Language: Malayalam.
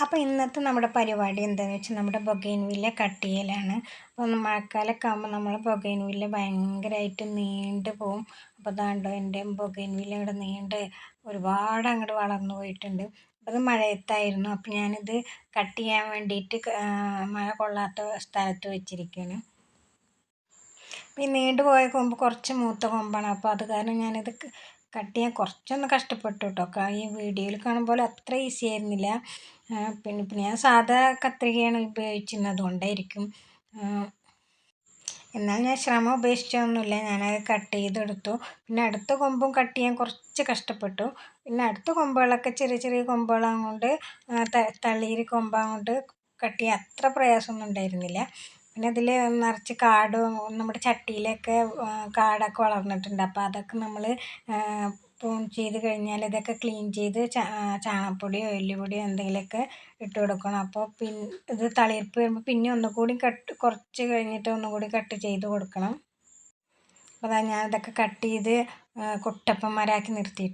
അപ്പോൾ ഇന്നത്തെ നമ്മുടെ പരിപാടി എന്താണെന്ന് വെച്ചാൽ നമ്മുടെ ബൊഗെയിൻവില്ല കട്ട് ചെയ്യലാണ്. അപ്പോൾ മഴക്കാലമൊക്കെ ആകുമ്പോൾ നമ്മൾ ബൊഗെയിൻവില്ല ഭയങ്കരമായിട്ട് നീണ്ടു പോവും. അപ്പോൾ അതാണ്ടോ എൻ്റെ ബൊഗെയിൻവില്ല ഇവിടെ നീണ്ട് ഒരുപാട് അങ്ങോട്ട് വളർന്നു പോയിട്ടുണ്ട്. അത് മഴയത്തായിരുന്നു. അപ്പോൾ ഞാനിത് കട്ട് ചെയ്യാൻ വേണ്ടിയിട്ട് മഴ കൊള്ളാത്ത സ്ഥലത്ത് വെച്ചിരിക്കുകയാണ്. അപ്പോൾ ഈ നീണ്ടു പോയ കൊമ്പ് കുറച്ച് മൂത്ത കൊമ്പാണ്. അപ്പോൾ അത് കാരണം ഞാനിത് കട്ട് ചെയ്യാൻ കുറച്ചൊന്ന് കഷ്ടപ്പെട്ടു കേട്ടോ. ഈ വീഡിയോയിൽ കാണുമ്പോൾ അത്ര ഈസി ആയിരുന്നില്ല. പിന്നെ ഞാൻ സാധാ കത്രികയാണ് ഉപയോഗിച്ചിരുന്നത്, അതുകൊണ്ടായിരിക്കും. എന്നാൽ ഞാൻ ശ്രമം ഉപേക്ഷിച്ചൊന്നുമില്ല, ഞാനത് കട്ട് ചെയ്തെടുത്തു. പിന്നെ അടുത്ത കൊമ്പും കട്ട് ചെയ്യാൻ കുറച്ച് കഷ്ടപ്പെട്ടു. പിന്നെ അടുത്ത കൊമ്പുകളൊക്കെ ചെറിയ ചെറിയ കൊമ്പുകളാകൊണ്ട് തളിര് കൊമ്പാകൊണ്ട് കട്ട് ചെയ്യാൻ അത്ര പ്രയാസമൊന്നും ഉണ്ടായിരുന്നില്ല. പിന്നെ അതിൽ നിറച്ച് കാടും നമ്മുടെ ചട്ടിയിലൊക്കെ കാടൊക്കെ വളർന്നിട്ടുണ്ട്. അപ്പോൾ അതൊക്കെ നമ്മൾ പ്രൂൺ ചെയ്ത് കഴിഞ്ഞാൽ ഇതൊക്കെ ക്ലീൻ ചെയ്ത് ചാണകപ്പൊടിയോ എല്ലുപൊടിയോ എന്തെങ്കിലുമൊക്കെ ഇട്ട് കൊടുക്കണം. അപ്പോൾ ഇത് തളിർപ്പ് വരുമ്പോൾ പിന്നെ ഒന്നുകൂടി കുറച്ച് കഴിഞ്ഞിട്ട് ഒന്നുകൂടി കട്ട് ചെയ്ത് കൊടുക്കണം. അപ്പോൾ അതാ ഞാൻ ഇതൊക്കെ കട്ട് ചെയ്ത് കുട്ടപ്പന്മാരാക്കി നിർത്തി.